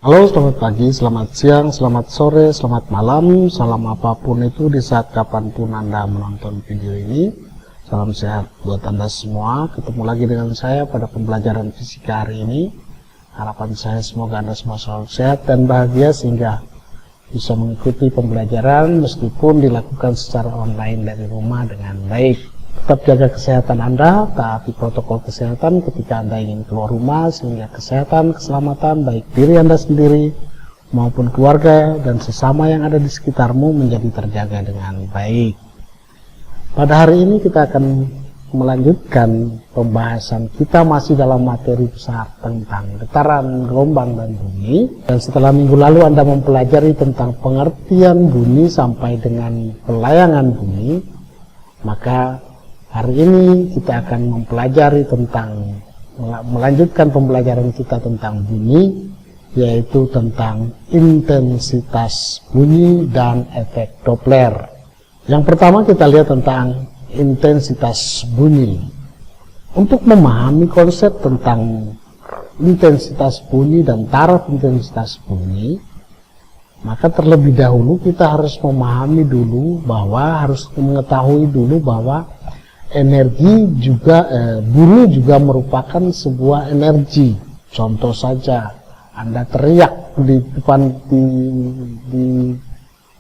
Halo, selamat pagi, selamat siang, selamat sore, selamat malam, salam apapun itu di saat kapanpun Anda menonton video ini. Salam sehat buat Anda semua. Ketemu lagi dengan saya pada pembelajaran fisika hari ini. Harapan saya semoga Anda semua selalu sehat dan bahagia sehingga bisa mengikuti pembelajaran meskipun dilakukan secara online dari rumah dengan baik. Tetap jaga kesehatan Anda, taati protokol kesehatan ketika Anda ingin keluar rumah sehingga kesehatan, keselamatan baik diri Anda sendiri maupun keluarga dan sesama yang ada di sekitarmu menjadi terjaga dengan baik. Pada hari ini kita akan melanjutkan pembahasan kita masih dalam materi besar tentang getaran, gelombang, dan bunyi. Dan setelah minggu lalu Anda mempelajari tentang pengertian bunyi sampai dengan pelayangan bunyi, maka hari ini kita akan mempelajari tentang, melanjutkan pembelajaran kita tentang bunyi, yaitu tentang intensitas bunyi dan efek Doppler. Yang pertama kita lihat tentang intensitas bunyi. Untuk memahami konsep tentang intensitas bunyi dan taraf intensitas bunyi, maka terlebih dahulu kita harus memahami dulu bahwa, harus mengetahui dulu bahwa energi juga, bunyi juga merupakan sebuah energi. Contoh saja, Anda teriak di depan, di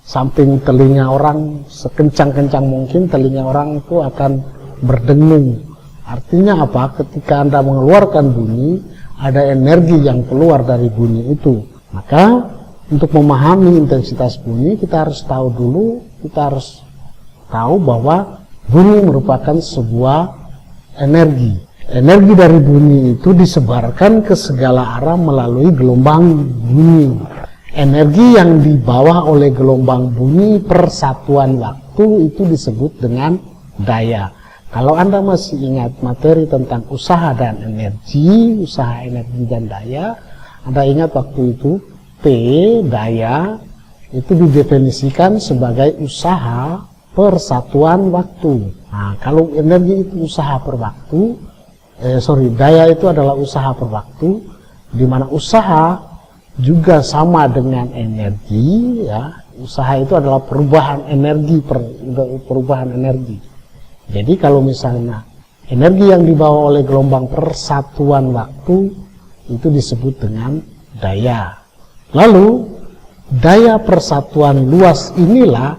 samping telinga orang sekencang-kencang mungkin, telinga orang itu akan berdengung. Artinya apa? Ketika Anda mengeluarkan bunyi, ada energi yang keluar dari bunyi itu. Maka untuk memahami intensitas bunyi kita harus tahu dulu, kita harus tahu bahwa bunyi merupakan sebuah energi. Energi dari bunyi itu disebarkan ke segala arah melalui gelombang bunyi. Energi yang dibawa oleh gelombang bunyi per satuan waktu itu disebut dengan daya. Kalau Anda masih ingat materi tentang usaha dan energi, usaha, energi, dan daya, Anda ingat waktu itu P, daya, itu didefinisikan sebagai usaha per satuan waktu. Nah, kalau energi itu usaha per waktu, daya itu adalah usaha per waktu, di mana usaha juga sama dengan energi, ya. Usaha itu adalah perubahan energi, perubahan energi. Jadi kalau misalnya energi yang dibawa oleh gelombang per satuan waktu itu disebut dengan daya. Lalu daya persatuan luas inilah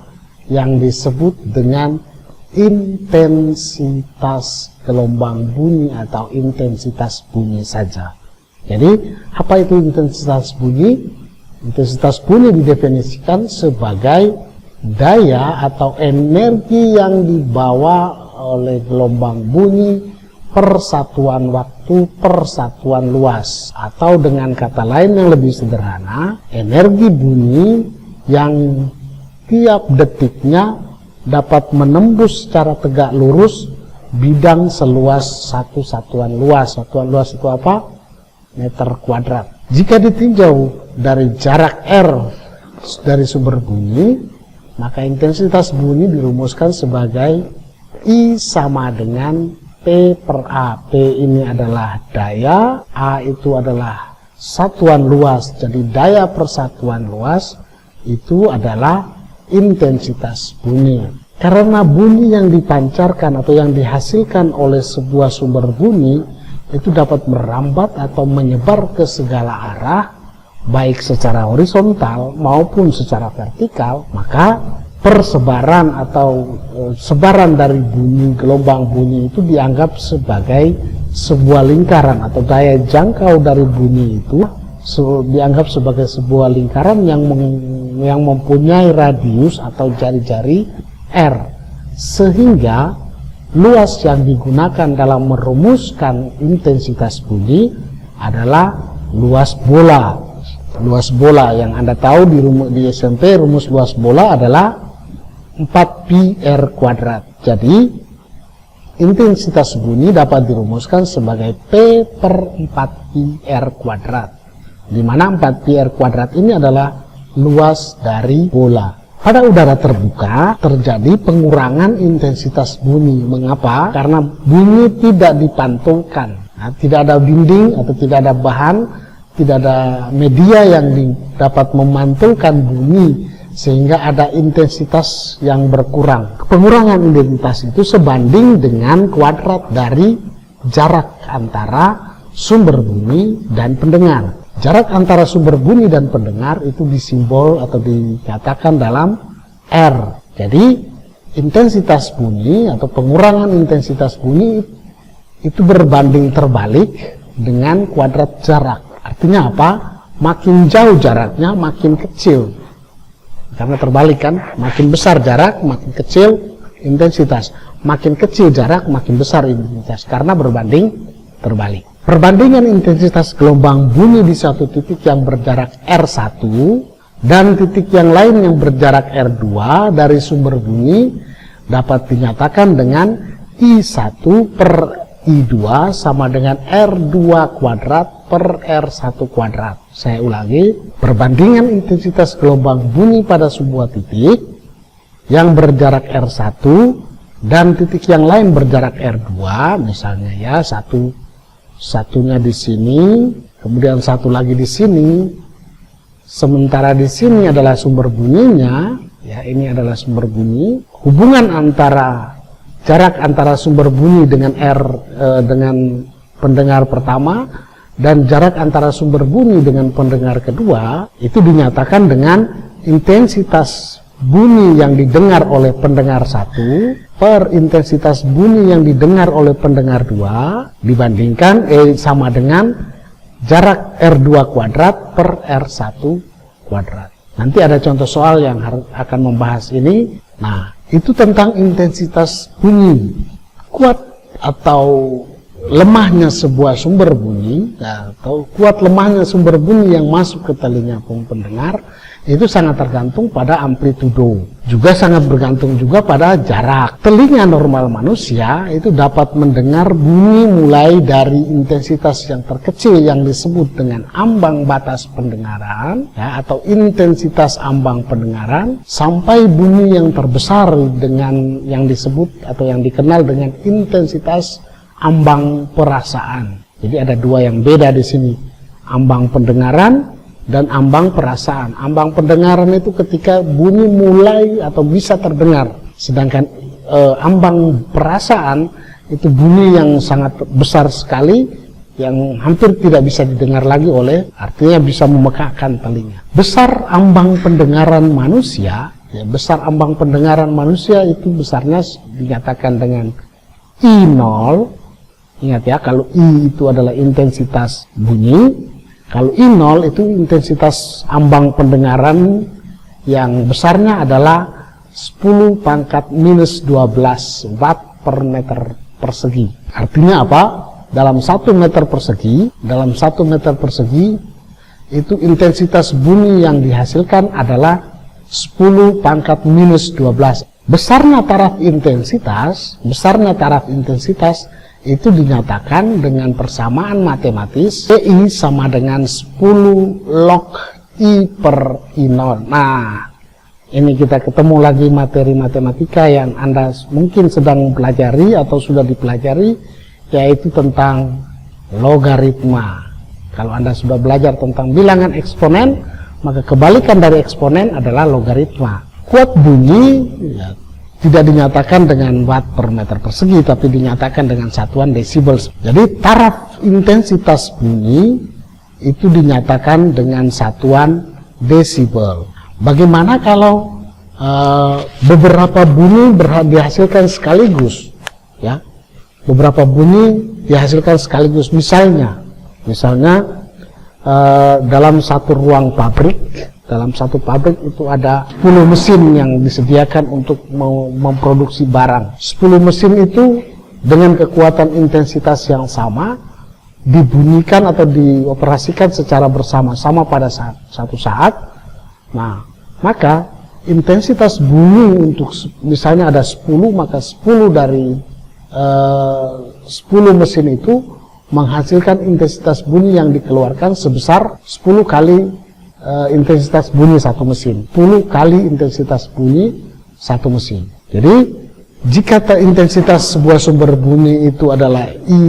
yang disebut dengan intensitas gelombang bunyi atau intensitas bunyi saja. Jadi apa itu intensitas bunyi? Intensitas bunyi didefinisikan sebagai daya atau energi yang dibawa oleh gelombang bunyi per satuan waktu, per satuan luas. Atau dengan kata lain yang lebih sederhana, energi bunyi yang tiap detiknya dapat menembus secara tegak lurus bidang seluas satu satuan luas. Satuan luas itu apa? Meter kuadrat. Jika ditinjau dari jarak R dari sumber bunyi, maka intensitas bunyi dirumuskan sebagai I sama dengan P per A. P ini adalah daya, A itu adalah satuan luas. Jadi daya per satuan luas itu adalah intensitas bunyi. Karena bunyi yang dipancarkan atau yang dihasilkan oleh sebuah sumber bunyi itu dapat merambat atau menyebar ke segala arah, baik secara horizontal maupun secara vertikal, maka persebaran atau sebaran dari bunyi, gelombang bunyi itu dianggap sebagai sebuah lingkaran, atau daya jangkau dari bunyi itu dianggap sebagai sebuah lingkaran yang mempunyai radius atau jari-jari R, sehingga luas yang digunakan dalam merumuskan intensitas bunyi adalah luas bola. Luas bola yang Anda tahu di SMP, rumus luas bola adalah 4pi R kuadrat. Jadi intensitas bunyi dapat dirumuskan sebagai P per 4pi R kuadrat, di mana 4pi R kuadrat ini adalah luas dari bola. Pada udara terbuka terjadi pengurangan intensitas bunyi. Mengapa? Karena bunyi tidak dipantulkan. Nah, tidak ada dinding atau tidak ada bahan tidak ada media yang dapat memantulkan bunyi sehingga ada intensitas yang berkurang. Pengurangan intensitas itu sebanding dengan kuadrat dari jarak antara sumber bunyi dan pendengar. Jarak antara sumber bunyi dan pendengar itu disimbol atau dikatakan dalam R. Jadi intensitas bunyi atau pengurangan intensitas bunyi itu berbanding terbalik dengan kuadrat jarak. Artinya apa? Makin jauh jaraknya makin kecil. Karena terbalik kan, makin besar jarak makin kecil intensitas. Makin kecil jarak makin besar intensitas karena berbanding terbalik. Perbandingan intensitas gelombang bunyi di satu titik yang berjarak R1 dan titik yang lain yang berjarak R2 dari sumber bunyi dapat dinyatakan dengan I1 per I2 sama dengan R2 kuadrat per R1 kuadrat. Saya ulangi, perbandingan intensitas gelombang bunyi pada sebuah titik yang berjarak R1 dan titik yang lain berjarak R2, misalnya ya satunya di sini, kemudian satu lagi di sini, sementara di sini adalah sumber bunyinya, ya ini adalah sumber bunyi. Hubungan antara jarak antara sumber bunyi dengan dengan pendengar pertama dan jarak antara sumber bunyi dengan pendengar kedua itu dinyatakan dengan intensitas bunyi yang didengar oleh pendengar 1 per intensitas bunyi yang didengar oleh pendengar 2 dibandingkan sama dengan jarak R2 kuadrat per R1 kuadrat. Nanti ada contoh soal yang akan membahas ini. Nah, itu tentang intensitas bunyi. Kuat atau lemahnya sebuah sumber bunyi, atau kuat lemahnya sumber bunyi yang masuk ke telinga pendengar, itu sangat tergantung pada amplitudo. Juga sangat bergantung juga pada jarak. Telinga normal manusia itu dapat mendengar bunyi mulai dari intensitas yang terkecil yang disebut dengan ambang batas pendengaran, ya, atau intensitas ambang pendengaran, sampai bunyi yang terbesar dengan yang disebut atau yang dikenal dengan intensitas ambang perasaan. Jadi ada dua yang beda di sini, ambang pendengaran dan ambang perasaan. Ambang pendengaran itu ketika bunyi mulai atau bisa terdengar, sedangkan ambang perasaan itu bunyi yang sangat besar sekali yang hampir tidak bisa didengar lagi artinya bisa memekakkan telinga. Besar ambang pendengaran manusia, ya, besar ambang pendengaran manusia itu besarnya dinyatakan dengan I0. Ingat ya, kalau I itu adalah intensitas bunyi, kalau I0 itu intensitas ambang pendengaran yang besarnya adalah 10 pangkat minus 12 watt per meter persegi. Artinya apa? Dalam 1 meter persegi, itu intensitas bunyi yang dihasilkan adalah 10 pangkat minus 12. Besarnya taraf intensitas itu dinyatakan dengan persamaan matematis I sama dengan 10 log I per I0. Nah, ini kita ketemu lagi materi matematika yang Anda mungkin sedang pelajari atau sudah dipelajari, yaitu tentang logaritma. Kalau Anda sudah belajar tentang bilangan eksponen, maka kebalikan dari eksponen adalah logaritma. Kuat bunyi ya, tidak dinyatakan dengan watt per meter persegi, tapi dinyatakan dengan satuan desibel. Jadi taraf intensitas bunyi itu dinyatakan dengan satuan desibel. Bagaimana kalau beberapa bunyi dihasilkan sekaligus? Ya, beberapa bunyi dihasilkan sekaligus. Misalnya dalam satu ruang pabrik. Dalam satu pabrik itu ada 10 mesin yang disediakan untuk memproduksi barang. 10 mesin itu dengan kekuatan intensitas yang sama dibunyikan atau dioperasikan secara bersama-sama pada satu saat. Nah, maka intensitas bunyi untuk misalnya ada 10, maka 10 dari 10 mesin itu menghasilkan intensitas bunyi yang dikeluarkan sebesar 10 kali intensitas bunyi satu mesin, 10 kali intensitas bunyi satu mesin. Jadi jika intensitas sebuah sumber bunyi itu adalah I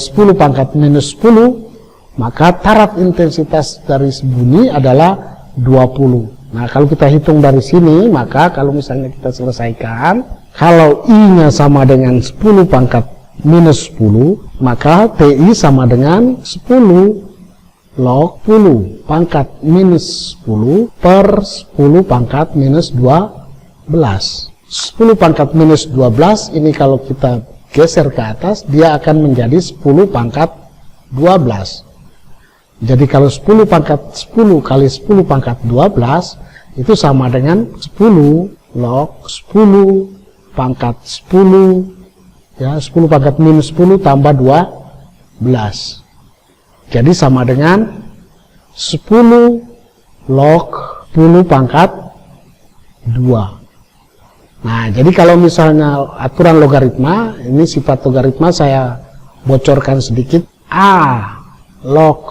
10 pangkat minus 10, maka taraf intensitas dari bunyi adalah 20. Nah, kalau kita hitung dari sini, maka kalau misalnya kita selesaikan, kalau I-nya sama dengan 10 pangkat minus 10, maka TI sama dengan 10 log 10 pangkat minus 10 per 10 pangkat minus 12. 10 pangkat minus 12 ini kalau kita geser ke atas, dia akan menjadi 10 pangkat 12. Jadi kalau 10 pangkat 10 kali 10 pangkat 12 itu sama dengan 10 log 10 pangkat 10, ya, 10 pangkat minus 10 tambah 12. Jadi sama dengan 10 log 10 pangkat 2. Nah, jadi kalau misalnya aturan logaritma, ini sifat logaritma saya bocorkan sedikit. A log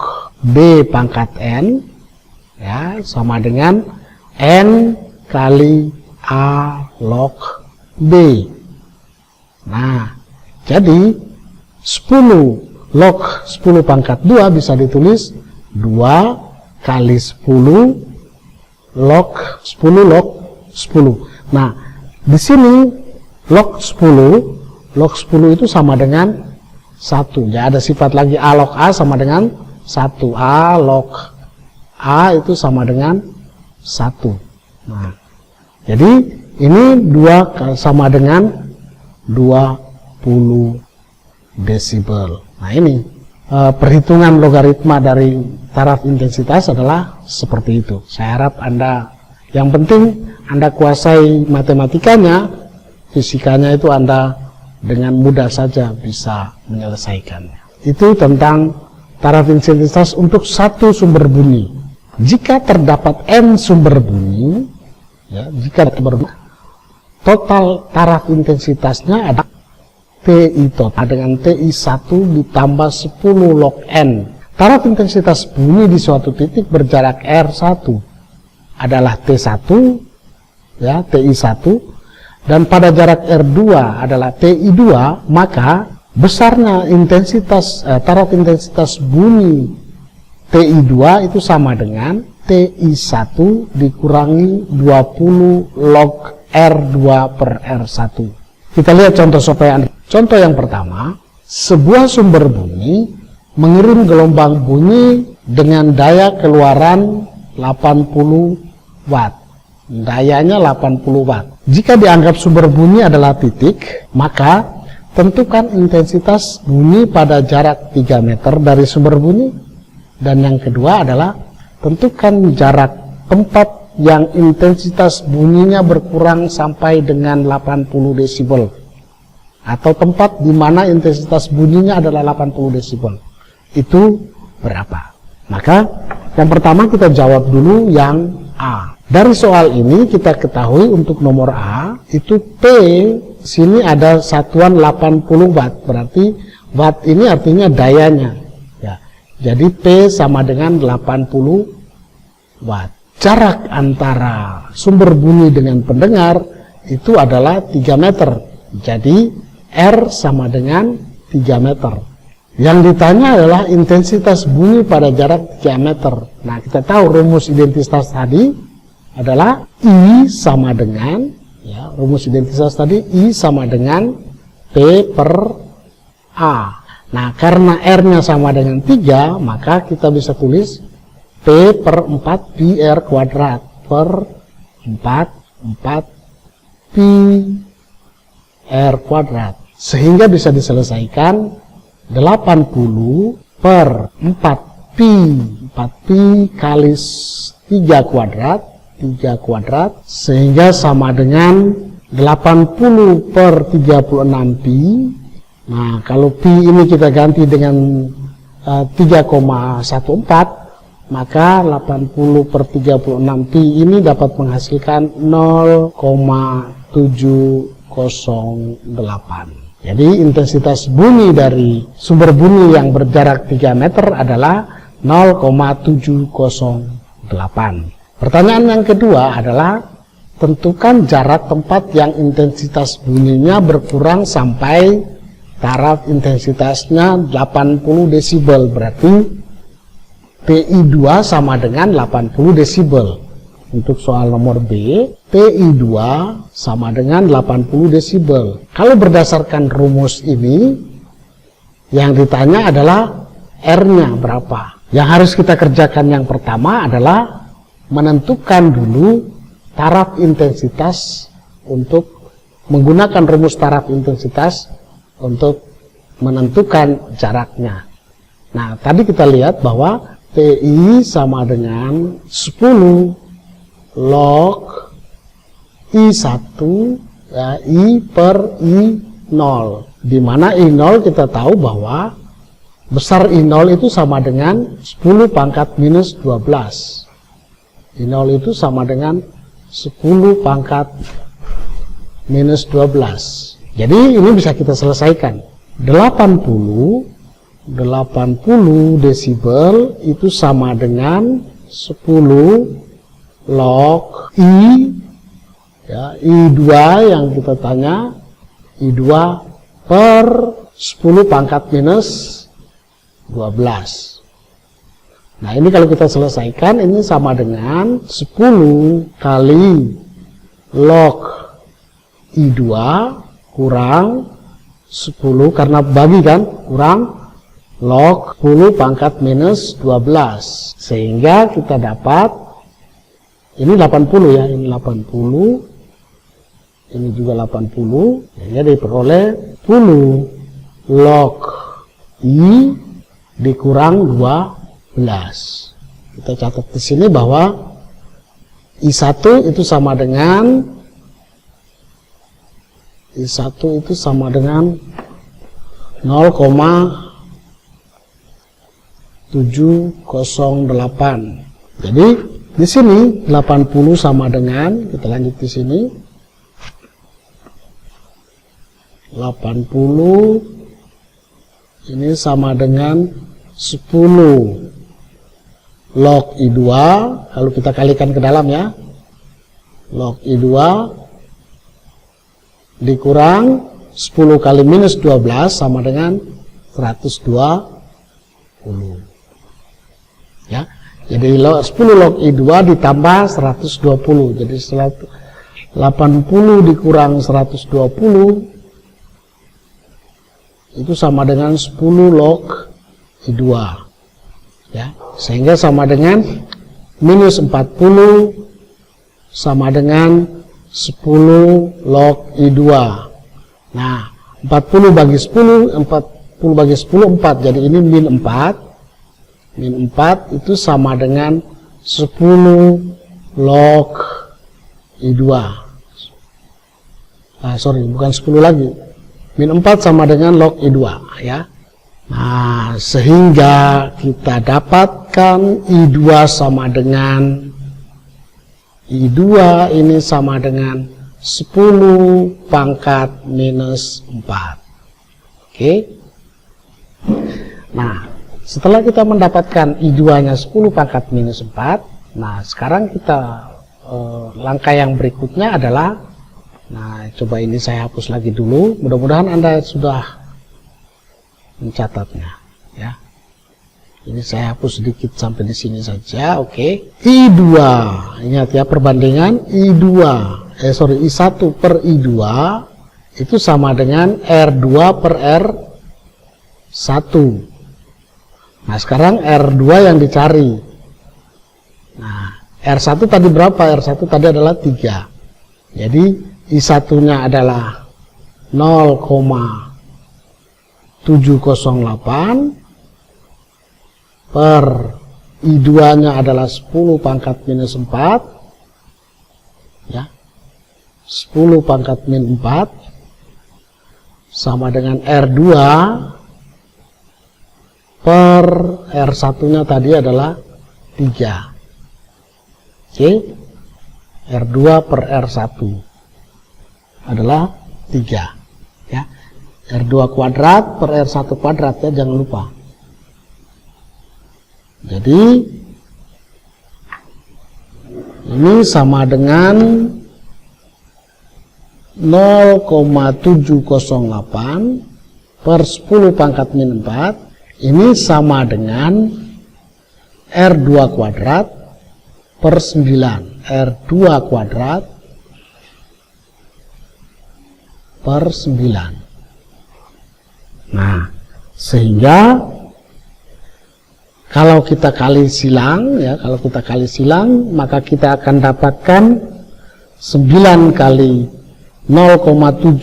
B pangkat N, ya, sama dengan N kali A log B. Nah, jadi 10 log 10 pangkat 2 bisa ditulis 2 kali 10 log 10 log 10. Nah, di sini log 10 itu sama dengan 1. Ya, ada sifat lagi A log A sama dengan 1. A log A itu sama dengan 1. Nah, jadi ini 2 sama dengan 20 desibel. Nah, ini perhitungan logaritma dari taraf intensitas adalah seperti itu. Saya harap Anda, yang penting Anda kuasai matematikanya, fisikanya itu Anda dengan mudah saja bisa menyelesaikannya. Itu tentang taraf intensitas untuk satu sumber bunyi. Jika terdapat N sumber bunyi, ya, jika total taraf intensitasnya ada TI total dengan TI 1 ditambah 10 log N. Taraf intensitas bunyi di suatu titik berjarak R1 adalah T1, ya, TI 1, dan pada jarak R2 adalah TI2, maka besarnya intensitas taraf intensitas bunyi TI2 itu sama dengan TI1 dikurangi 20 log R2 per R1. Kita lihat contoh supaya Anda. Contoh yang pertama, sebuah sumber bunyi mengirim gelombang bunyi dengan daya keluaran 80 watt. Dayanya 80 watt. Jika dianggap sumber bunyi adalah titik, maka tentukan intensitas bunyi pada jarak 3 meter dari sumber bunyi. Dan yang kedua adalah tentukan jarak tempat yang intensitas bunyinya berkurang sampai dengan 80 desibel. Atau tempat di mana intensitas bunyinya adalah 80 desibel. Itu berapa? Maka yang pertama kita jawab dulu yang A. Dari soal ini kita ketahui untuk nomor A itu P sini ada satuan 80 watt, berarti watt ini artinya dayanya, ya. Jadi P sama dengan 80 watt. Jarak antara sumber bunyi dengan pendengar itu adalah 3 meter. Jadi R sama dengan 3 meter. Yang ditanya adalah intensitas bunyi pada jarak 3 meter. Nah, kita tahu rumus identitas tadi adalah I sama dengan, ya, rumus identitas tadi I sama dengan P per A. Nah, karena R-nya sama dengan 3, maka kita bisa tulis P per 4 pi R kuadrat per 4 pi R kuadrat. Sehingga bisa diselesaikan 80 per 4 pi kali 3 kuadrat, sehingga sama dengan 80 per 36 pi. Nah, kalau pi ini kita ganti dengan 3,14, maka 80 per 36 pi ini dapat menghasilkan 0,708. Jadi intensitas bunyi dari sumber bunyi yang berjarak 3 meter adalah 0,708. Pertanyaan yang kedua adalah tentukan jarak tempat yang intensitas bunyinya berkurang sampai taraf intensitasnya 80 desibel. Berarti PI2 sama dengan 80 desibel. Untuk soal nomor B, PI2 sama dengan 80 desibel. Kalau berdasarkan rumus ini, yang ditanya adalah R-nya berapa. Yang harus kita kerjakan yang pertama adalah menentukan dulu taraf intensitas untuk menggunakan rumus taraf intensitas untuk menentukan jaraknya. Nah, tadi kita lihat bahwa PI sama dengan 10 log I1 ya, I per I0, di mana I0 kita tahu bahwa besar I0 itu sama dengan 10 pangkat minus 12. I0 itu sama dengan 10 pangkat minus 12. Jadi ini bisa kita selesaikan. 80 desibel itu sama dengan 10 log I, ya, I2 yang kita tanya, I2 per 10 pangkat minus 12. Nah, ini kalau kita selesaikan, ini sama dengan 10 kali log I2 kurang 10, karena bagi kan, kurang log 10 pangkat minus 12. Sehingga kita dapat, ini 80 ya, ini 80, ini juga 80, jadi diperoleh 10 log I dikurang 12. Kita catat di sini bahwa I1 itu sama dengan 0,708. Jadi di sini 80 sama dengan, kita lanjut di sini, 80 ini sama dengan 10 log I2, kalau kita kalikan ke dalam ya, log I2 dikurang 10 kali minus 12 sama dengan 120 ya. Jadi 10 log I2 ditambah 120, jadi 80 dikurang 120 itu sama dengan 10 log I2 ya, sehingga sama dengan minus 40 sama dengan 10 log I2. Nah, 40 bagi 10, 40 bagi 10 4, jadi ini min 4. Min 4 itu sama dengan 10 log I2. Sorry, bukan 10 lagi. Min 4 sama dengan log I2 ya. Nah, sehingga kita dapatkan I2 sama dengan I2 ini sama dengan 10 pangkat minus 4. Oke. Nah, setelah kita mendapatkan I2-nya 10 pangkat minus 4, nah sekarang kita langkah yang berikutnya adalah, nah coba ini saya hapus lagi dulu, mudah-mudahan Anda sudah mencatatnya ya. Ini saya hapus sedikit sampai di sini saja, oke. I2, ingat ya perbandingan I1 per I2 itu sama dengan R2 per R1. Nah, sekarang R2 yang dicari. Nah, R1 tadi berapa? R1 tadi adalah 3. Jadi, I1-nya adalah 0,708 per I2-nya adalah 10 pangkat minus 4. Ya. 10 pangkat min 4 sama dengan R2 per R1-nya tadi adalah 3. Oke. R2 per R1 adalah 3. Ya. R2 kuadrat per R1 kuadrat ya, jangan lupa. Jadi ini sama dengan 0,708 per 10 pangkat min 4. Ini sama dengan R2 kuadrat per 9. R2 kuadrat per 9. Nah, sehingga kalau kita kali silang, ya, maka kita akan dapatkan 9 kali 0,708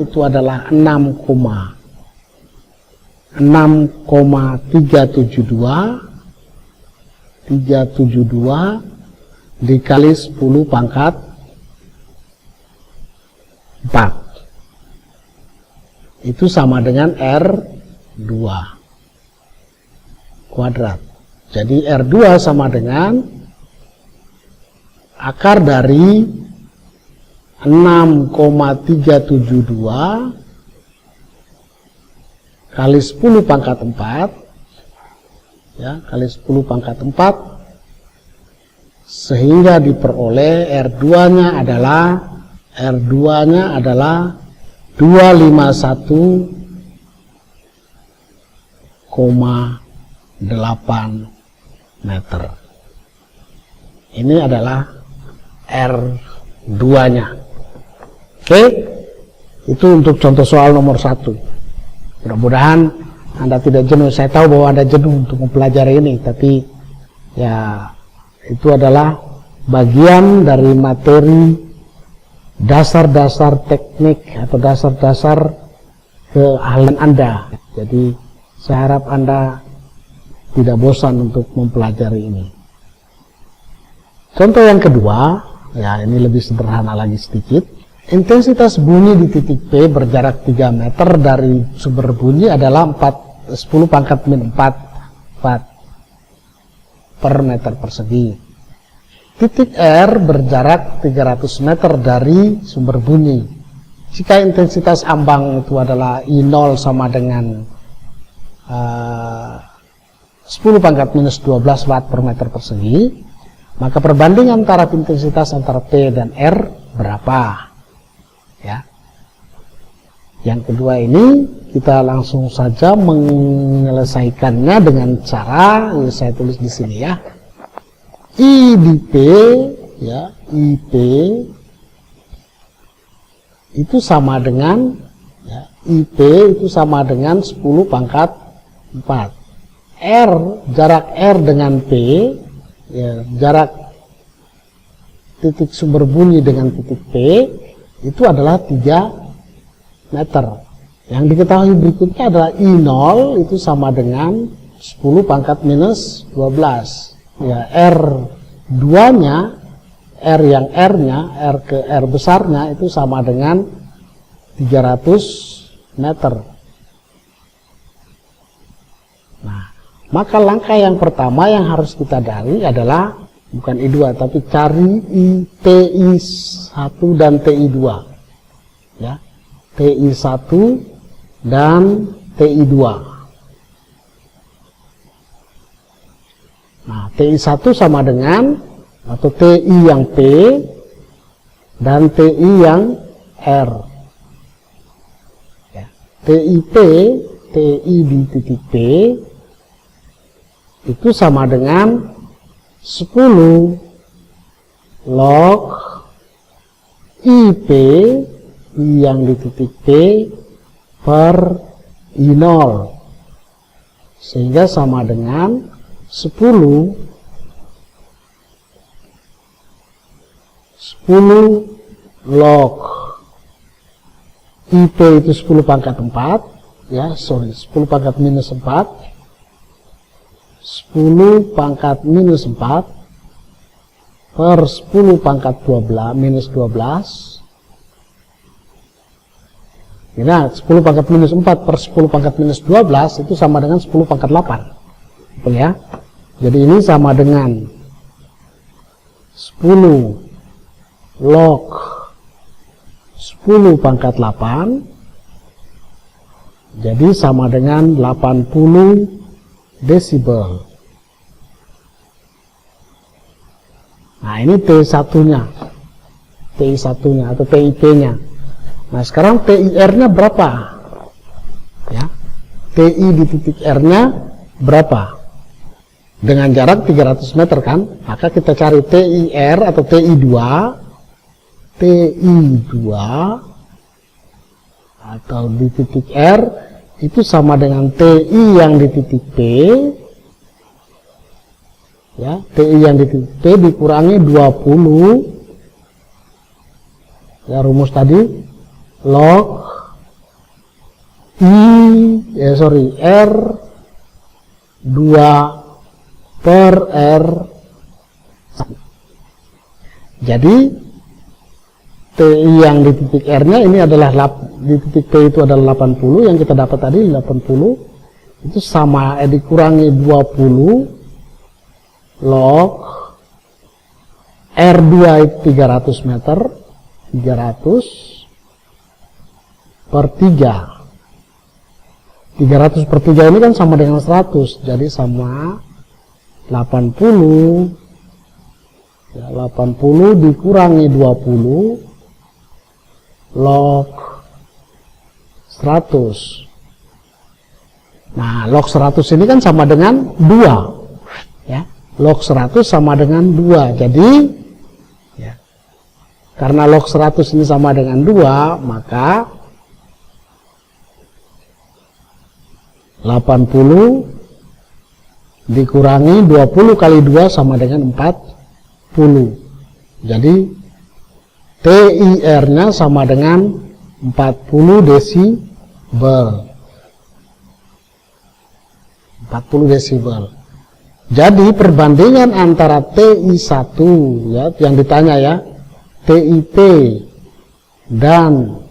itu adalah 6,372 dikali 10 pangkat 4. Itu sama dengan R2 kuadrat. Jadi R2 sama dengan akar dari 6,372 kali 10 pangkat 4, ya, kali 10 pangkat 4, sehingga diperoleh R2-nya adalah 251,8 meter. Ini adalah R2-nya. Oke, itu untuk contoh soal nomor 1. Mudah-mudahan Anda tidak jenuh. Saya tahu bahwa Anda jenuh untuk mempelajari ini, tapi ya itu adalah bagian dari materi dasar-dasar teknik atau dasar-dasar keahlian Anda. Jadi saya harap Anda tidak bosan untuk mempelajari ini. Contoh yang kedua, ya ini lebih sederhana lagi sedikit. Intensitas bunyi di titik P berjarak 3 meter dari sumber bunyi adalah 10 pangkat min 4 per meter persegi. Titik R berjarak 300 meter dari sumber bunyi. Jika intensitas ambang itu adalah I0 sama dengan 10 pangkat minus 12 watt per meter persegi, maka perbandingan taraf intensitas antara P dan R berapa? Ya. Yang kedua ini kita langsung saja menyelesaikannya dengan cara saya tulis di sini ya. I di P, ya, IP itu sama dengan, ya, IP itu sama dengan 10 pangkat 4. Jarak R dengan P, ya, jarak titik sumber bunyi dengan titik P itu adalah 3 meter. Yang diketahui berikutnya adalah I0 itu sama dengan 10 pangkat minus 12. Ya, R2-nya, R yang R-nya, R ke R besarnya itu sama dengan 300 meter. Nah, maka langkah yang pertama yang harus kita cari adalah bukan I2 tapi cari TI1 dan TI2. Ya. TI1 dan TI2. Nah, TI1 sama dengan atau TI yang P dan TI yang R. Ya. TIP, TI di titik P itu sama dengan 10 log IP yang di titik P per I0, sehingga sama dengan 10 log IP itu 10 pangkat 4, ya, 10 pangkat minus 4, 10 pangkat minus 4 per 10 pangkat 12 minus 12. Nah, 10 pangkat minus 4 per 10 pangkat minus 12 itu sama dengan 10 pangkat 8. Betul ya? Jadi ini sama dengan 10 log 10 pangkat 8. Jadi sama dengan 80 desibel. Nah, ini T1-nya. TI1-nya atau TIP-nya. Nah, sekarang TIR-nya berapa? Ya. TI di titik R-nya berapa? dengan jarak 300 meter kan, maka kita cari TIR atau TI2 atau di titik R itu sama dengan TI yang di titik P, ya, TI yang di titik P dikurangi 20, ya, rumus tadi log R 2 per R. Jadi TI yang di titik R nya ini adalah di titik P itu adalah 80, yang kita dapat tadi 80 itu sama dikurangi 20 log R2 itu 300 meter, 300 per 3. 300 per 3 ini kan sama dengan 100, jadi sama 80, ya, 80 dikurangi 20 log 100. Nah, log 100 ini kan sama dengan 2, ya, log 100 sama dengan 2, jadi ya, karena log 100 ini sama dengan 2, maka 80 dikurangi 20 kali 2 sama dengan 40. Jadi TIR nya sama dengan 40 desibel. 40 desibel. Jadi perbandingan antara TI1, ya, yang ditanya ya, TIP dan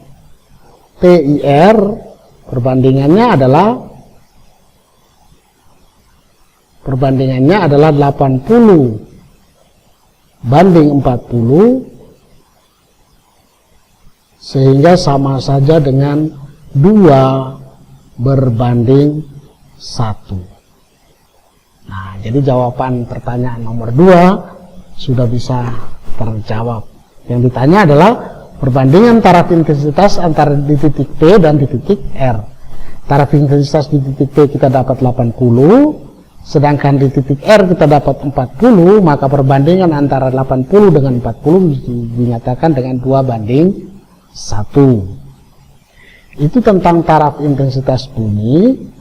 TIR, perbandingannya adalah 80 banding 40, sehingga sama saja dengan 2 berbanding 1. Nah, jadi jawaban pertanyaan nomor 2 sudah bisa terjawab. Yang ditanya adalah perbandingan taraf intensitas antara di titik P dan di titik R. Taraf intensitas di titik P kita dapat 80, sedangkan di titik R kita dapat 40, maka perbandingan antara 80 dengan 40 dinyatakan dengan 2 banding 1. Itu tentang taraf intensitas bunyi.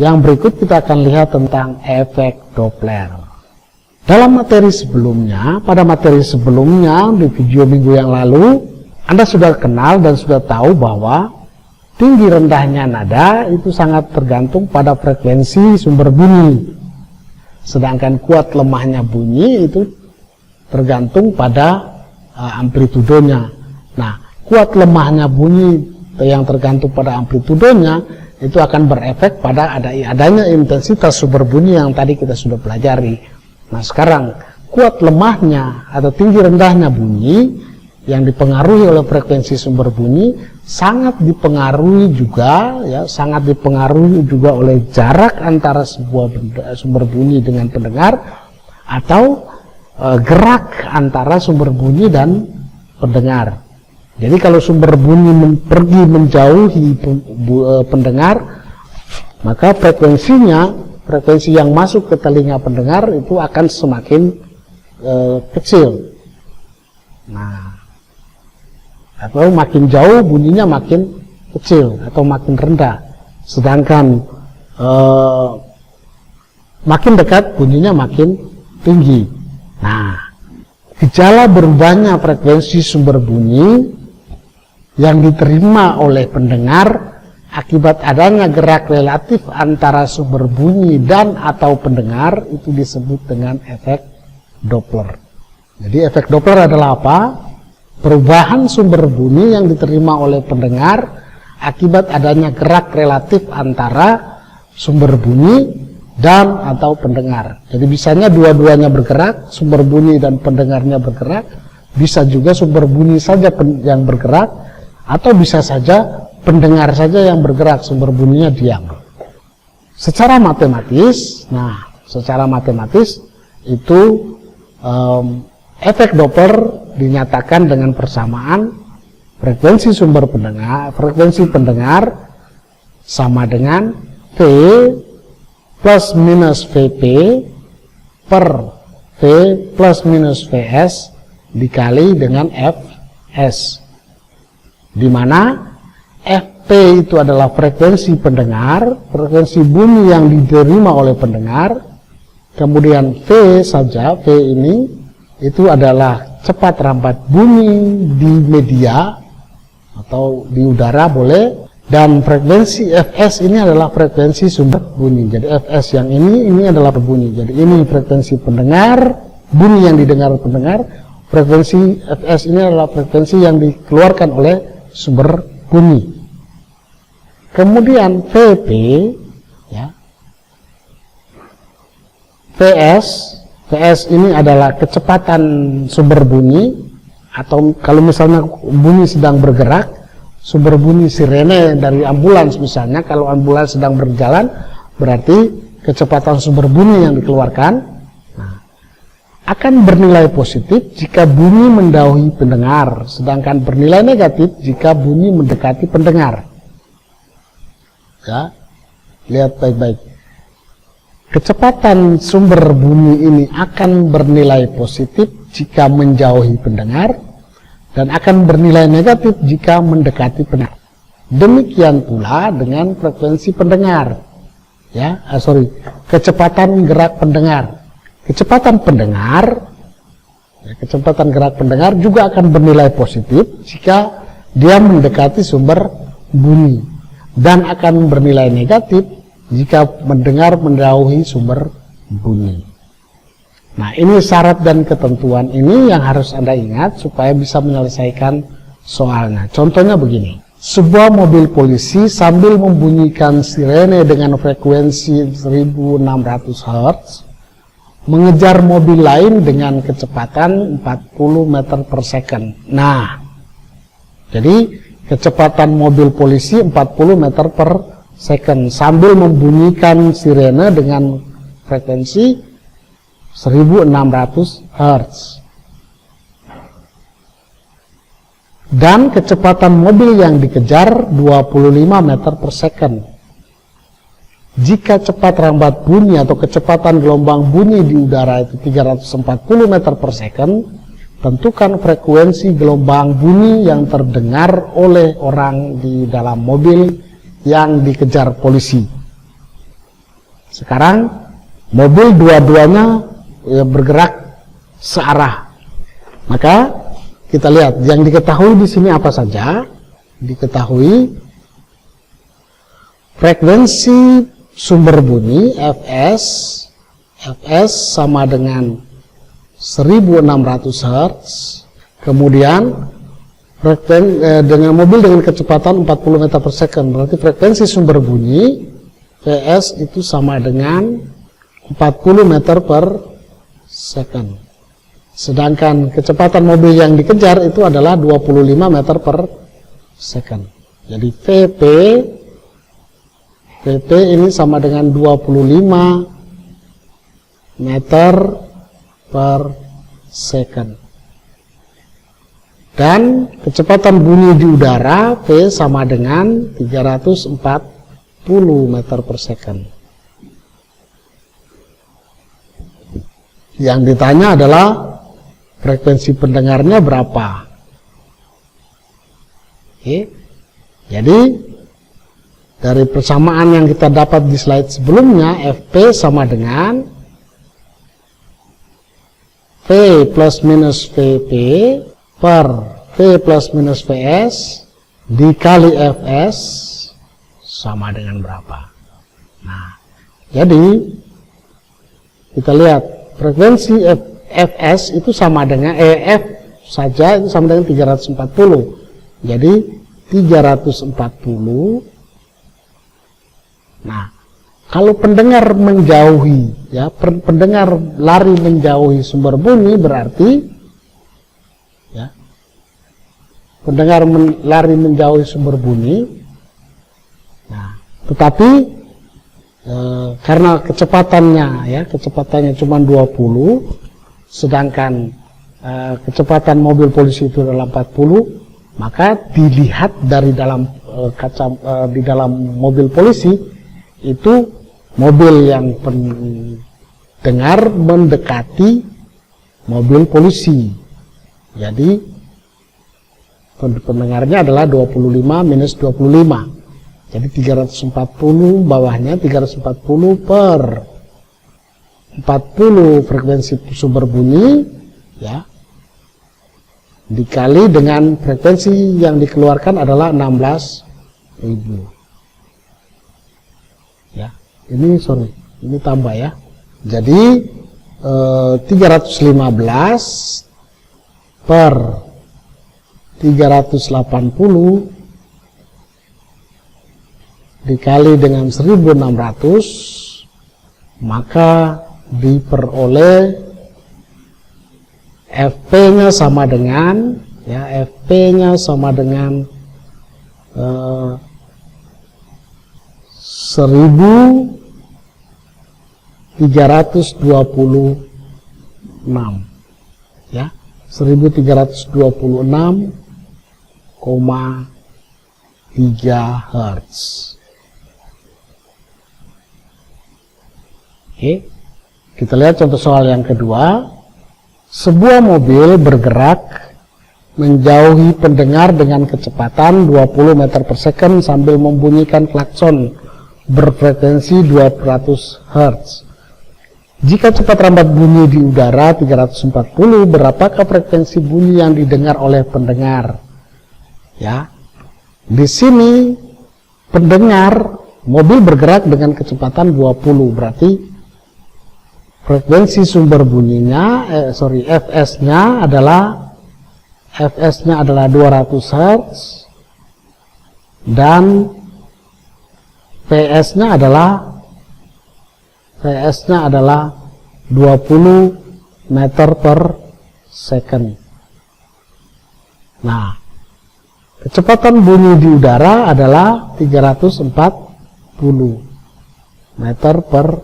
Yang berikut kita akan lihat tentang efek Doppler. Dalam materi sebelumnya, pada materi sebelumnya di video minggu yang lalu, Anda sudah kenal dan sudah tahu bahwa tinggi rendahnya nada itu sangat tergantung pada frekuensi sumber bunyi. Sedangkan kuat lemahnya bunyi itu tergantung pada amplitudonya. Nah, kuat lemahnya bunyi yang tergantung pada amplitudonya itu akan berefek pada adanya intensitas sumber bunyi yang tadi kita sudah pelajari. Nah, sekarang kuat lemahnya atau tinggi rendahnya bunyi yang dipengaruhi oleh frekuensi sumber bunyi sangat dipengaruhi juga, ya, sangat dipengaruhi juga oleh jarak antara sebuah sumber bunyi dengan pendengar atau gerak antara sumber bunyi dan pendengar. Jadi kalau sumber bunyi pergi menjauhi pendengar, maka frekuensi yang masuk ke telinga pendengar itu akan semakin kecil. Nah, atau makin jauh bunyinya makin kecil atau makin rendah, sedangkan makin dekat bunyinya makin tinggi. Nah, gejala berubahnya frekuensi sumber bunyi yang diterima oleh pendengar akibat adanya gerak relatif antara sumber bunyi dan atau pendengar itu disebut dengan efek Doppler. Jadi efek Doppler adalah apa? Perubahan sumber bunyi yang diterima oleh pendengar akibat adanya gerak relatif antara sumber bunyi dan atau pendengar. Jadi bisanya dua-duanya bergerak, sumber bunyi dan pendengarnya bergerak, bisa juga sumber bunyi saja yang bergerak, atau bisa saja pendengar saja yang bergerak, sumber bunyinya diam. Secara matematis, itu efek Doppler dinyatakan dengan persamaan frekuensi pendengar sama dengan V plus minus Vp per V plus minus Vs dikali dengan Fs, di mana Fp itu adalah frekuensi pendengar, frekuensi bunyi yang diterima oleh pendengar, kemudian V saja, V ini itu adalah cepat rambat bunyi di media atau di udara boleh, dan frekuensi Fs ini adalah frekuensi sumber bunyi. Jadi Fs yang ini adalah berbunyi. Jadi ini frekuensi pendengar, bunyi yang didengar pendengar. Frekuensi Fs ini adalah frekuensi yang dikeluarkan oleh sumber bunyi. Kemudian Vp, ya, Vs ini adalah kecepatan sumber bunyi, atau kalau misalnya bunyi sedang bergerak, sumber bunyi sirene dari ambulans misalnya, kalau ambulans sedang berjalan berarti kecepatan sumber bunyi yang dikeluarkan akan bernilai positif jika bunyi mendahului pendengar, sedangkan bernilai negatif jika bunyi mendekati pendengar. Ya, lihat baik-baik. Kecepatan sumber bunyi ini akan bernilai positif jika menjauhi pendengar, dan akan bernilai negatif jika mendekati pendengar. Demikian pula dengan frekuensi pendengar, ya, kecepatan gerak pendengar. Kecepatan gerak pendengar juga akan bernilai positif jika dia mendekati sumber bunyi, dan akan bernilai negatif jika mendengar mendahului sumber bunyi. Nah, ini syarat dan ketentuan ini yang harus Anda ingat supaya bisa menyelesaikan soalnya. Contohnya begini. Sebuah mobil polisi sambil membunyikan sirene dengan frekuensi 1600 Hz mengejar mobil lain dengan kecepatan 40 meter per second. Nah, jadi kecepatan mobil polisi 40 meter per second sambil membunyikan sirene dengan frekuensi 1600 Hz, dan kecepatan mobil yang dikejar 25 meter per second. Jika cepat rambat bunyi atau kecepatan gelombang bunyi di udara itu 340 meter per second, tentukan frekuensi gelombang bunyi yang terdengar oleh orang di dalam mobil yang dikejar polisi. Sekarang mobil dua-duanya bergerak searah. Maka kita lihat yang diketahui di sini apa saja. Diketahui frekuensi sumber bunyi Fs sama dengan 1600 Hz. Kemudian dengan mobil dengan kecepatan 40 meter per second, berarti frekuensi sumber bunyi Vs itu sama dengan 40 meter per second. Sedangkan kecepatan mobil yang dikejar itu adalah 25 meter per second. Jadi Vp ini sama dengan 25 meter per second. Dan kecepatan bunyi di udara V sama dengan 340 meter per second. Yang ditanya adalah frekuensi pendengarnya berapa. Oke. Jadi dari persamaan yang kita dapat di slide sebelumnya, Fp sama dengan V plus minus Vp per V plus minus Vs dikali Fs sama dengan berapa. Nah, jadi kita lihat frekuensi Fs itu sama dengan F saja itu sama dengan 340. Jadi 340. Nah, kalau pendengar menjauhi, ya, pendengar lari menjauhi sumber bunyi, berarti ya, pendengar lari menjauhi sumber bunyi. Nah, tetapi karena kecepatannya cuma 20, sedangkan kecepatan mobil polisi itu adalah 40, maka dilihat dari dalam di dalam mobil polisi itu mobil yang dengar mendekati mobil polisi. Jadi pendengarnya adalah 25 minus 25. Jadi 340 bawahnya 340 per 40 frekuensi sumber bunyi, ya, dikali dengan frekuensi yang dikeluarkan adalah 16.000. Ya, ini tambah ya. Jadi 315 per 380 dikali dengan 1600, maka diperoleh FP-nya sama dengan, ya, FP-nya sama dengan 1326, ya, 1326,3 Hz. Oke, kita lihat contoh soal yang kedua. Sebuah mobil bergerak menjauhi pendengar dengan kecepatan 20 meter per second sambil membunyikan klakson berfrekuensi 200 Hz. Jika cepat rambat bunyi di udara 340, berapakah frekuensi bunyi yang didengar oleh pendengar? Ya, di sini pendengar mobil bergerak dengan kecepatan 20, berarti frekuensi sumber bunyinya, Fs-nya adalah 200 Hz dan PS-nya adalah 20 meter per second. Nah, kecepatan bunyi di udara adalah 340 meter per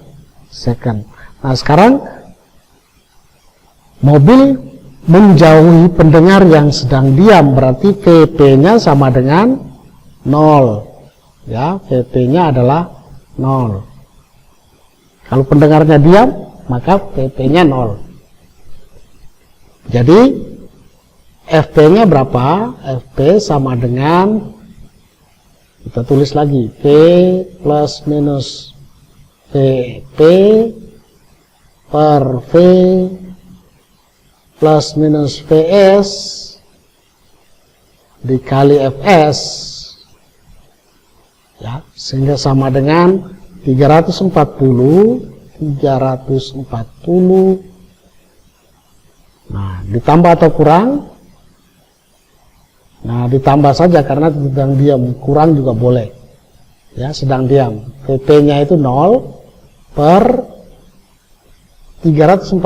second. Nah, sekarang mobil menjauhi pendengar yang sedang diam, berarti Vp-nya sama dengan 0. Ya, Vp-nya adalah 0. Kalau pendengarnya diam, maka Vp-nya 0. Jadi Fp-nya berapa? Fp sama dengan, kita tulis lagi, V plus minus Vp per V plus minus Vs dikali Fs, ya, sehingga sama dengan 340. Nah, ditambah atau kurang? Nah, ditambah saja karena sedang diam, kurang juga boleh, ya, sedang diam. Vp-nya itu 0 per 340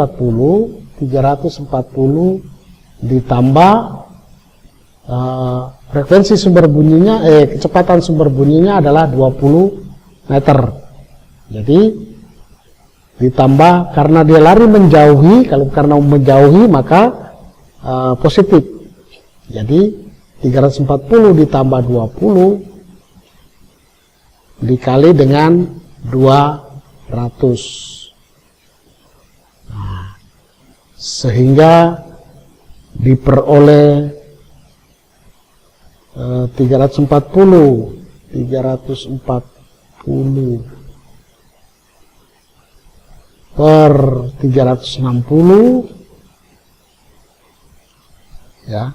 ditambah frekuensi sumber bunyinya, kecepatan sumber bunyinya adalah 20 meter. Jadi ditambah, karena dia lari menjauhi, kalau karena menjauhi maka positif. Jadi 340 ditambah 20 dikali dengan 200. Sehingga diperoleh 340 per 360, ya,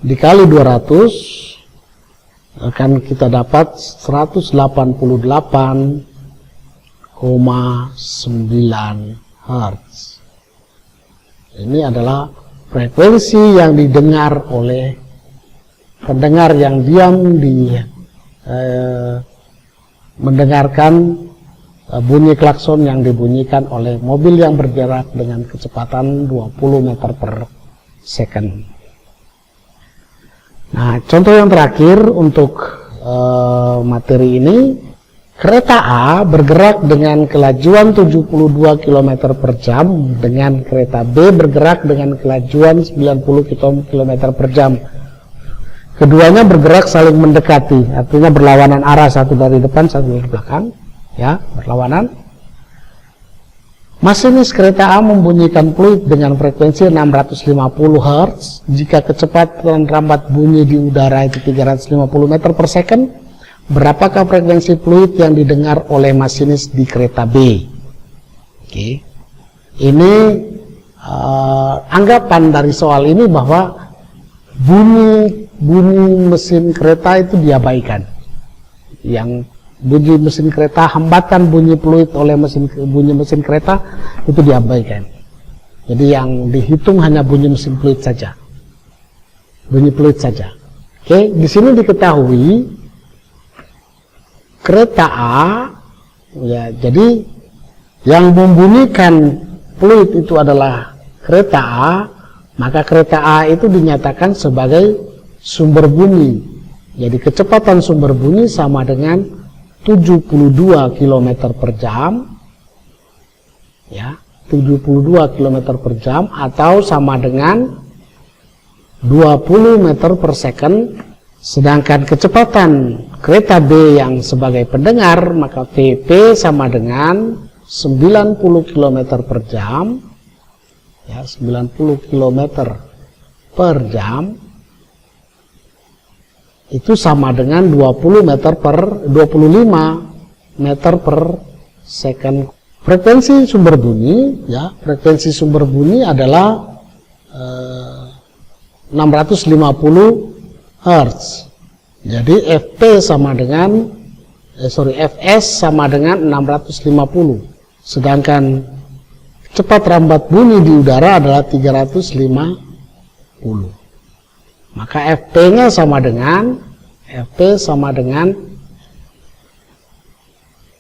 dikali 200 akan kita dapat 188,9 Hz. Ini adalah frekuensi yang didengar oleh pendengar yang diam mendengarkan bunyi klakson yang dibunyikan oleh mobil yang bergerak dengan kecepatan 20 meter per second. Nah, contoh yang terakhir untuk materi ini, kereta A bergerak dengan kelajuan 72 km per jam dengan kereta B bergerak dengan kelajuan 90 km per jam. Keduanya bergerak saling mendekati, artinya berlawanan arah, satu dari depan, satu dari belakang, ya, berlawanan. Masinis kereta A membunyikan fluid dengan frekuensi 650 Hz jika kecepatan rambat bunyi di udara itu 350 meter per second. Berapakah frekuensi fluid yang didengar oleh masinis di kereta B? Oke. Ini anggapan dari soal ini bahwa bunyi mesin kereta itu diabaikan. Yang bunyi mesin kereta, hambatan bunyi fluid oleh bunyi mesin kereta itu diabaikan. Jadi yang dihitung hanya bunyi mesin fluid saja. Bunyi fluid saja. Oke, di sini diketahui kereta A, ya, jadi yang membunyikan fluid itu adalah kereta A, maka kereta A itu dinyatakan sebagai sumber bunyi. Jadi kecepatan sumber bunyi sama dengan 72 km per jam, ya, 72 km per jam, atau sama dengan 20 meter per second. Sedangkan kecepatan kereta B yang sebagai pendengar, maka VP sama dengan 90 km per jam, ya, 90 km per jam, itu sama dengan 25 meter per second. Frekuensi sumber bunyi, ya, frekuensi sumber bunyi adalah 650 Hz. Jadi FP sama dengan Fs sama dengan 650. Sedangkan cepat rambat bunyi di udara adalah 350. Maka FP-nya sama dengan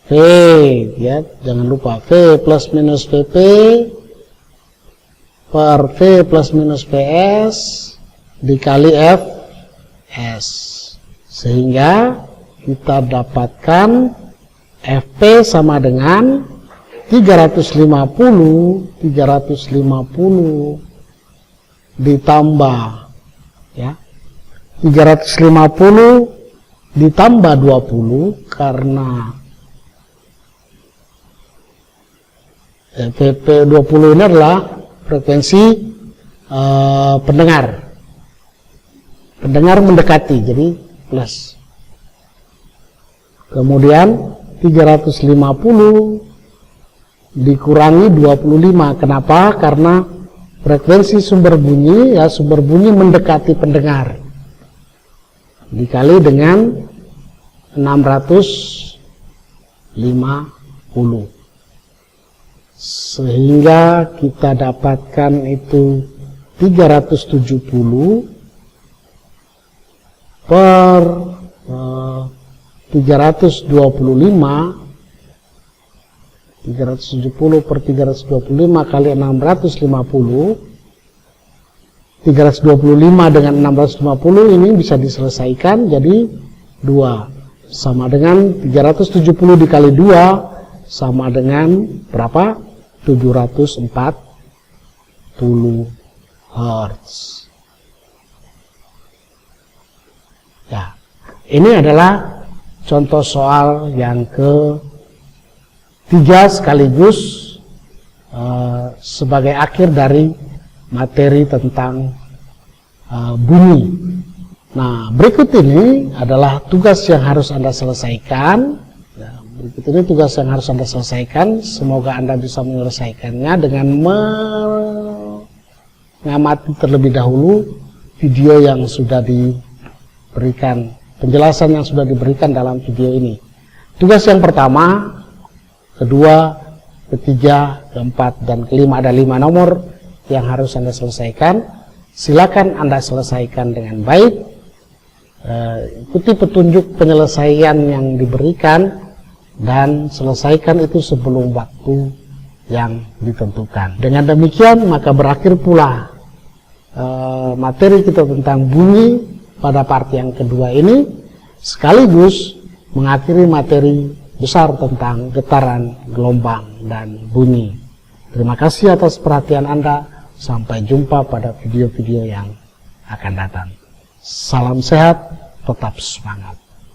V, ya, jangan lupa V plus minus VP per V plus minus PS dikali Fs, sehingga kita dapatkan FP sama dengan 350 ditambah, ya, 350 ditambah 20, karena PP20 ini adalah frekuensi pendengar mendekati, jadi plus. Kemudian 350 dikurangi 25. Kenapa? Karena frekuensi sumber bunyi, ya, sumber bunyi mendekati pendengar, dikali dengan 650, sehingga kita dapatkan itu 370 per 325, 370 per 325 kali 650, 325 dengan 650 ini bisa diselesaikan jadi 2, sama dengan 370 dikali 2 sama dengan berapa? 740 Hz. Ya, ini adalah contoh soal yang ketiga sekaligus sebagai akhir dari materi tentang bunyi. Nah, berikut ini adalah tugas yang harus Anda selesaikan. Ya, berikut ini tugas yang harus Anda selesaikan. Semoga Anda bisa menyelesaikannya dengan mengamati terlebih dahulu video yang sudah diberikan, penjelasan yang sudah diberikan dalam video ini. Tugas yang pertama, kedua, ketiga, keempat, dan kelima, ada 5 nomor yang harus Anda selesaikan. Silakan Anda selesaikan dengan baik. Ikuti petunjuk penyelesaian yang diberikan dan selesaikan itu sebelum waktu yang ditentukan. Dengan demikian maka berakhir pula materi kita tentang bunyi pada part yang kedua ini, sekaligus mengakhiri materi besar tentang getaran, gelombang, dan bunyi. Terima kasih atas perhatian Anda. Sampai jumpa pada video-video yang akan datang. Salam sehat, tetap semangat.